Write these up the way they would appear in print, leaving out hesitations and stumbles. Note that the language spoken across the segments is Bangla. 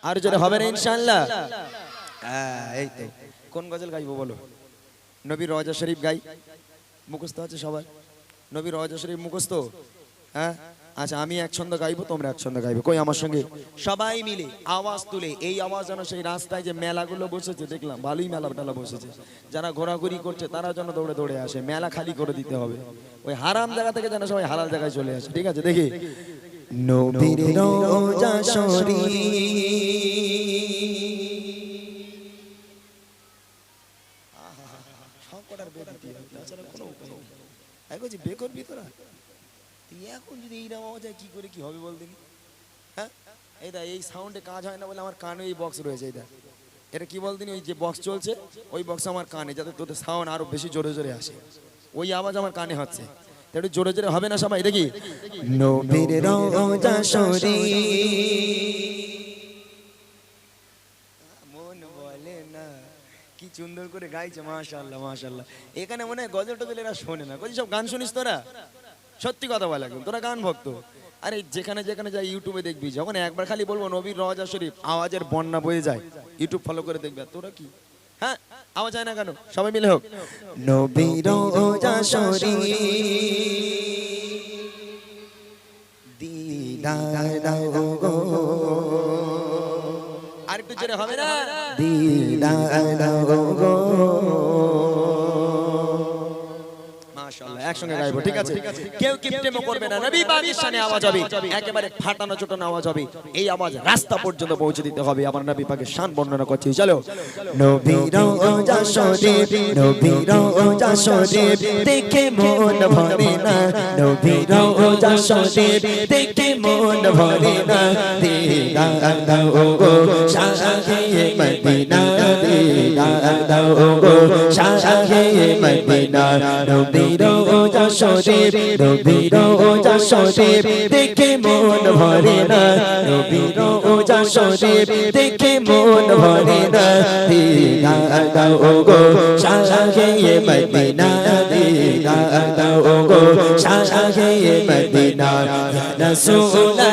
আর জোরে হবে না ইনশাআল্লাহ? হ্যাঁ, এই তো। কোন গজল গাইবো বলো? নবীর রওজা শরীফ গাই, মুখস্থ আছে সবার? নবীর রওজা শরীফ মুখস্থ? হ্যাঁ, আচ্ছা আমি এক ছন্দ গাইবো, তোমরা এক ছন্দ গাইবো। কই আমার সঙ্গে সবাই মিলে আওয়াজ তুলে, এই আওয়াজ যেন সেই রাস্তায় যে মেলাগুলো বসেছে দেখলাম, ভালোই মেলা টেলা বসেছে, যারা ঘোরাঘুরি করছে তারা যেন দৌড়ে দৌড়ে আসে, মেলা খালি করে দিতে হবে। ওই হারাম জায়গা থেকে যেন সবাই হালাল জায়গায় চলে আসে, ঠিক আছে? দেখি নবীর রওজা শরীফ, সবকটার বেদ দিতে হবে, তাছাড়া কোনো উপায় নেই। এখন যে বেকর ভিতরা এখন যদি এই নাম আওয়াজ হয় কি করে কি হবে বল দেখি? হ্যাঁ, এইটা এই সাউন্ডে কাজ হয় না বলে আমার কানে এই বক্স রয়েছে। এইটা এটা কি বল দিন, ওই যে বক্স চলছে ওই বক্স আমার কানে, যাতে তোদের সাউন্ড আরো বেশি জোরে জোরে আসে, ওই আওয়াজ আমার কানে হচ্ছে। একটু জোরে জোরে হবে না সবাই? দেখি নবীর রওজা শরীফ, মন বলে না কি সুন্দর করে গাইছে, মাশাআল্লাহ মাশাআল্লাহ। এখানে মনে হয় গজল টজল এরা শোনে না, কই সব গান শুনিস তোরা? সত্যি কথা বল, একদম তোরা গান ভক্ত। আরে যেখানে যেখানে যাই ইউটিউবে দেখবি, যখন একবার খালি বলবো নবীর রওজা শরীফ, আওয়াজের বন্যা বয়ে যায়। ইউটিউব ফলো করে দেখবে। তোরা কি হ্যাঁ আওয়াজ হয় না কেন? সবাই মিলে হোক নবীর রওজা শরীফ, দিদার দাও গো, আরেকটু জোরে হবে না? দিদার দাও গো, মাশাআল্লাহ। একসঙ্গে গাইবো, ঠিক আছে? কেউ কিপটেমো করবে না, নবী পাকের শানে আওয়াজ হবে, একেবারে ফাটানো ছোটানো আওয়াজ হবে। এই আওয়াজ রাস্তা পর্যন্ত পৌঁছে দিতে হবে। আমার নবী পাকের শান বর্ণনা করছি, চলো। নবীর রওজা শরীফ, নবীর রওজা শরীফ দেখে মন ভরে না, নবীর রওজা শরীফ দেখে মন ভরে না, দিদার দাও গো শাহে মদিনা, দিদার দাও গো শাহে মদিনা, নবীর রওজা শরীফ, নবীর রওজা শরীফ দেখে মন ভরে না, নবীর রওজা শরীফ দেখে মন ভরে না, দিদার দাও গো শাহে মদিনা, দিদার দাও গো শাহে মদিনা, ইয়া রাসূলুল্লাহ।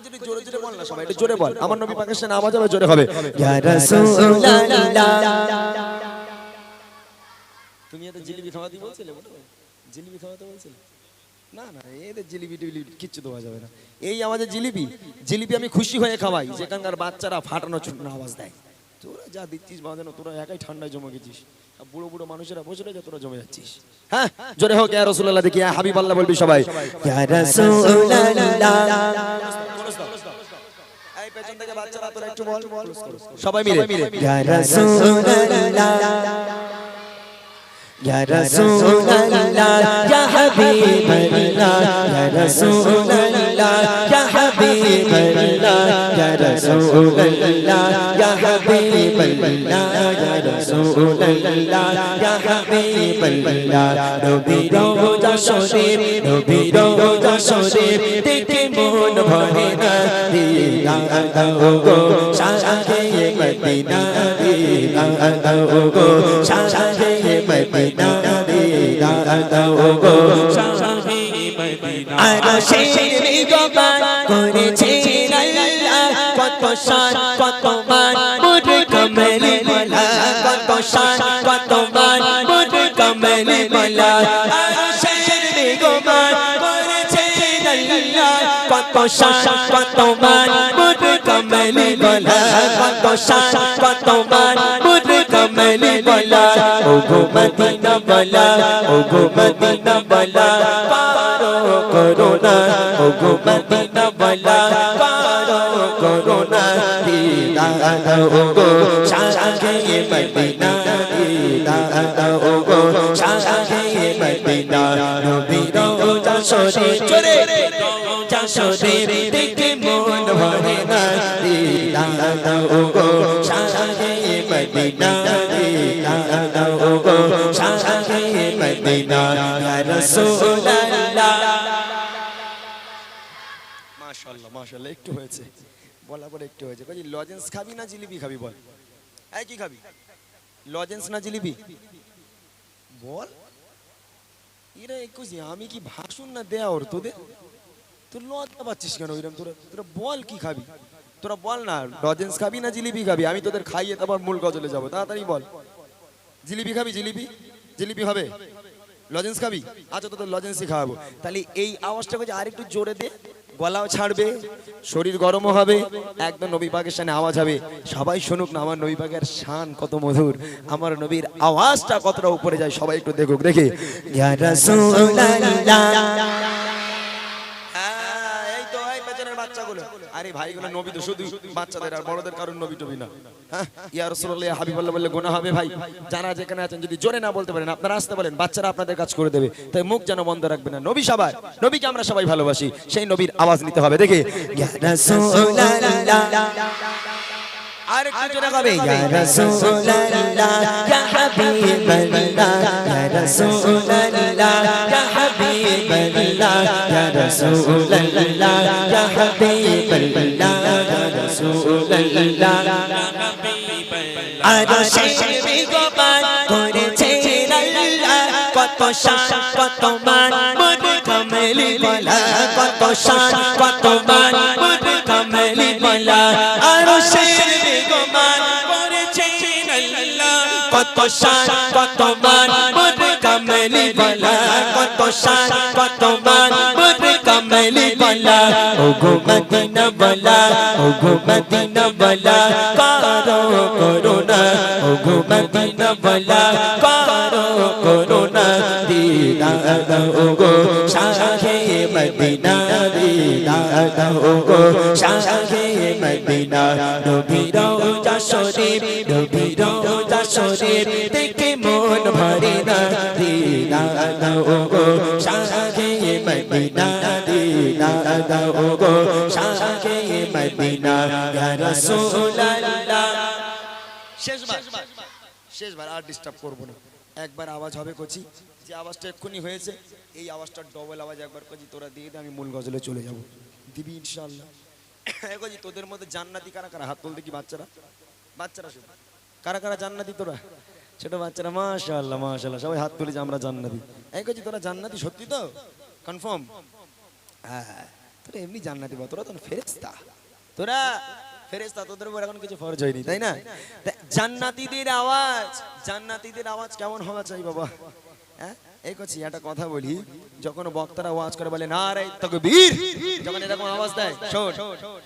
যদি জোরে জোরে বল না সবাই, একটু জোরে বল, আমার নবী পাকের শানে আওয়াজ হবে, জোরে হবে, ইয়া রাসূলুল্লাহ। তুমি এত জিলিপি খাওয়াতে বলছিলে, জিলিপি খাওয়াতে বলছিলে? না না, এদের জিলিপি টিলিপি কিচ্ছু দেওয়া যাবে না। এই আমাদের জিলিপি, জিলিপি আমি খুশি হয়ে খাওয়াই, যেখানকার বাচ্চারা ফাটানো ছুটানো আওয়াজ দেয়। তোরা যা দিচ্ছিস বাঁধানো, তোরা একাই ঠান্ডায় জমে গেছিস, বুড়ো বুড়ো মানুষেরা বসে রয়েছে, তোরা জমে যাচ্ছিস। হ্যাঁ, জোরে হোক ইয়া রাসূলুল্লাহ, দেখি ইয়া হাবিবাল্লাহ বলবি সবাই, ইয়া রাসূলুল্লাহ। এই পেছন থেকে বাচ্চারা তোরা একটু বল, সবাই মিলে ইয়া রাসূলুল্লাহ, ইয়া রাসূলুল্লাহ, ইয়া হাবিবাল্লাহ, ইয়া রাসূলুল্লাহ, ইয়া হাবিবাল্লাহ, ইয়া রাসূলুল্লাহ, ইয়া হাবিবাল্লাহ, ইয়া রাসূলুল্লাহ, ইয়া হাবিবাল্লাহ, নবীর রওজা শরীফ, নবীর রওজা শরীফ দেখে মন ভরে না, দিদার দাও গো শাহে মদিনা, দিদার দাও গো শাহে মদিনা, দিদার দাও গো শাহে মদিনা। আরশের নিগমান করেছে আল্লাহ, কত শান কত মান মুর কমলি মালা, কত শান কত মান মুর কমলি মালা। আরশের নিগমান করেছে আল্লাহ, কত শান কত মান মুর কমলি মালা, কত শান কত মান মুর কমলি মালা। ও গো মদিনা বালা, ও গো মদিনা বালা পারো করোনা, ও গো মদিনা বালা পারো করোনা, দিদার দাও গো শাহে মদিনা, দিদার দাও গো শাহে মদিনা, নবীর রওজা শরীফ, জোরে রওজা শরীফ দেখে মন ভরে না, দিদার দাও গো শাহে মদিনা, দিদার দাও গো শাহে মদিনা, ইয়া রাসূলুল্লাহ। মাশাআল্লাহ মাশাআল্লাহ, একটু হয়েছে বলা পরে, একটু হয়েছে। কই লজেন্স খাবি না জিলিপি খাবি বল? এই কি খাবি, লজেন্স না জিলিপি বল? এরা একুশে, আমি কি ভাসুন না দেওর তোদের? তো তুই লজ্জা পাচ্ছিস কেন ওইরকম? তোরা তোরা বল কি খাবি? তোরা বল না, লজেন্স খাবি না জিলিপি খাবি? আমি তোদের খাইয়ে তারপর মূল গজলে যাবো, তাড়াতাড়ি বল। জিলিপি খাবি? জিলিপি জিলিপি হবে? লজেন্স খাবি? আচ্ছা তোদের লজেন্সই খাওয়াবো। তাহলে এই আওয়াজটা করে আরেকটু জোরে দে, গলাও ছাড়বে, শরীর গরমও হবে, একদম নবী পাকের শানে আওয়াজ হবে। সবাই শুনুক না আমার নবী পাকের শান কত মধুর, আমার নবীর আওয়াজটা কতটা উপরে যায়, সবাই একটু দেখুক। দেখে ইয়া রাসূলুল্লাহ। এই তো এই পেছনের বাচ্চাগুলো, আরে ভাইগুলো নবী তো শুধু বাচ্চাদের আর বড়দের কারণ নবী টবি না। হ্যাঁ ইয়া রাসূলুল্লাহ হাবিবাল্লাহ বললে গুনাহ হবে ভাই। যারা যেখানে আছেন যদি জোরে না বলতে পারেন আপনারা আসতে বলেন, বাচ্চারা আপনাদের কাজ করে দেবে, তাই মুখ যেন বন্ধ রাখবেন না। নবী সবার, নবীকে আমরা সবাই ভালোবাসি, সেই নবীর আওয়াজ নিতে হবে। দেখে ইয়া রাসূলুল্লাহ। আর একটু জোরে হবে ইয়া রাসূলুল্লাহ ইয়া হাবিবাল্লাহ ইয়া রাসূলুল্লাহ ইয়া হাবিবাল্লাহ ইয়া রাসূলুল্লাহ ইয়া হাবিবাল্লাহ ইয়া রাসূলুল্লাহ আরশের বিগবান করেছেন আল্লাহ, কত শান কত মান মুদ কামলি বলা, কত শান কত মান মুদ কামলি বলা। আরশের বিগবান করেছেন আল্লাহ, কত শান কত মান মুদ কামলি বলা, কত শান কত মান মুদ কামলি বলা। ও গো মদিনা বলা, ও গো মদিনা বলা, কারো করুণা, ও গো মদিনা বলা, কারো করুণা। দিদা দাও গো শাহে মদিনা, দিদা দাও গো শাহে মদিনা। নবী রওজা শরীফ, নবী রওজা শরীফ দেখে মন ভরে না। দিদা দাও গো শাহে মদিনা, দিদা দাও গো শাহে মদিনা। ইয়া রাসূলুল্লাহ। শেষবার আর ডিস্টার্ব করবো না, একবার আওয়াজ হবে কচি, যে আওয়াজটা এক্ষুনি হয়েছে এই আওয়াজটা ডবল আওয়াজ একবার কচি তোরা দিয়ে দে, আমি মূল গজলে চলে যাবো। দিবি ইনশাআল্লাহ? কচি তোদের মধ্যে জান্নাতি কারা কারা? হাত তুলতে কি বাচ্চারা, বাচ্চারা শুধু কারা কারা জান্নাতি? তোরা ছোট বাচ্চারা মাশাআল্লাহ মাশাআল্লাহ সবাই হাত তুলেছে আমরা জান্নাতি। এই কচি তোরা জান্নাতি সত্যি তো? কনফার্ম? হ্যাঁ তোরা এমনি জান্নাতি বা তোরা তো ফেরেশতা, তোরা ফেরেশতা, তোদের উপর এখন কিছু ফরজ হয়নি তাই না? জান্নাতীদের আওয়াজ, জান্নাতীদের আওয়াজ কেমন হওয়া চাই বাবা? হ্যাঁ এই করছি একটা কথা বলি, যখন বক্তারা আওয়াজ করে বলে নারায়ে তাকবীর, যখন এরকম আওয়াজ দেয় শোন,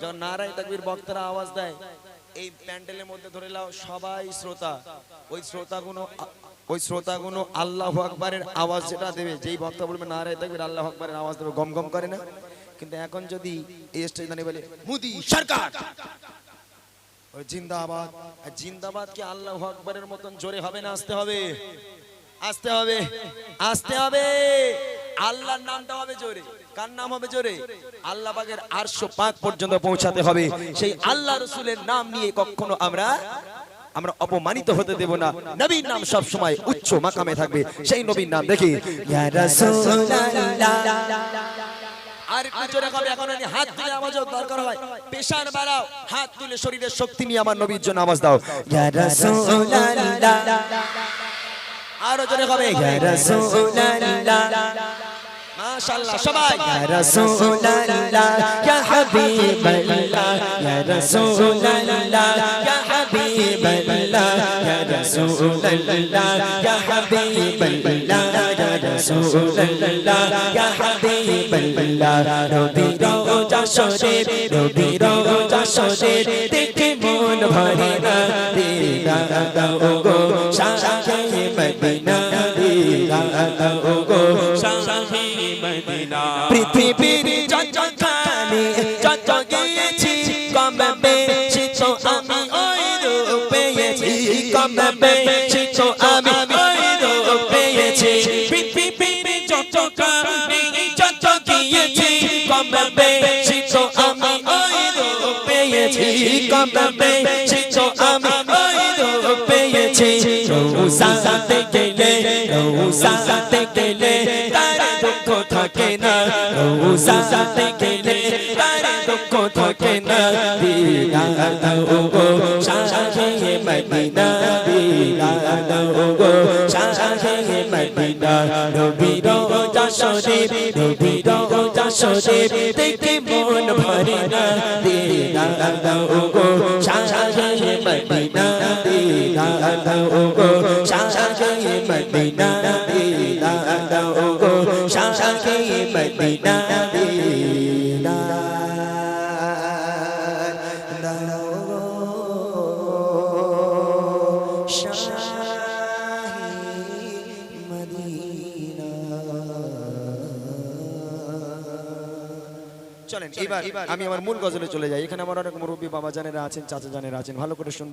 যখন নারায়ে তাকবীর বক্তারা আওয়াজ দেয়, এই প্যান্ডেলের মধ্যে ধরে নাও সবাই শ্রোতা, ওই শ্রোতাগুলো আল্লাহু আকবারের আওয়াজ যেটা দেবে, যেই বক্তা বলবে নারায়ে তাকবীর আল্লাহু আকবারের আওয়াজ দেবে, গম গম করে না? কিন্তু এখন যদি এই স্টেজ দাঁড়িয়ে বলে মোদি সরকার ওই জিন্দাবাদ, জিন্দাবাদ কি আল্লাহু আকবারের মতন জোরে হবে না? আসতে হবে, আসতে হবে, আসতে হবে। আল্লাহর নামটা হবে জোরে। কার নাম হবে জোরে? আল্লাহ পাকের আরশ পাক পর্যন্ত পৌঁছাতে হবে। সেই আল্লাহ রাসূলের নাম নিয়ে কখনো আমরা অপমানিত হতে দেব না। নবীর নাম সব সময় উচ্চ মাকামে থাকবে, সেই নবীর নাম দেখি ইয়া রাসূলুল্লাহ। আর একটু জোরে হবে, এখন হাত তুলে আওয়াজও দরকার হয়, পেশার বাড়াও, হাত তুলে শরীরের শক্তি নিয়ে আমার নবীর জন্য আওয়াজ দাও ইয়া রাসূলুল্লাহ। আরো জোরে হবে ইয়া রাসূলুল্লাহ। মাশাআল্লাহ সবাই ইয়া রাসূলুল্লাহ ইয়া হাবিবাল্লাহ, ইয়া রাসূলুল্লাহ ইয়া হাবিবাল্লাহ, ইয়া রাসূলুল্লাহ ইয়া হাবিবাল্লাহ, ইয়া রাসূলুল্লাহ ইয়া হাবিবাল্লাহ। নবী রওজা শরীফ, নবী রওজা শরীফ দেখে মন ভরে না। দিদা দাও গো শাহে মদিনা, দিদা দাও গো শাহে মদিনা। পৃথিবীর যতখানি যত গিয়েছি কম বেশি তো আমি ওই রূপ পেয়েছি, কম বেশি তো আমি ওই রূপ পেয়েছি। পৃথিবীর যতখানি যত গিয়েছি কম বেশি তো আমি ওই রূপ পেয়েছি, কম বেশি তো আমি ওই রূপ পেয়েছি। রওজাতে গেলে, রওজাতে গেলে তার দুঃখ থাকে না, রওজাতে গেলে তার দুঃখ থাকে না। দিদা দাও গো শাহে মদিনা, দিদা দাও গো শাহে মদিনা। নবী রওজা শরীফ, নবী রওজা দর্শনে দেখে মন ভরে না দিদার দাও গো শাহে মদিনা দিদার দাও গো শাহে মদিনা দিদার দাও গো শাহে মদিনা দিদার দাও গো শাহে মদিনা। চলেন এবার আমি আমার মূল গজলে চলে যাই। এখানে আমার অনেক মুরব্বী বাবা জানেরা আছেন, চাচা জানেরা আছেন, ভালো করে শুনবেন।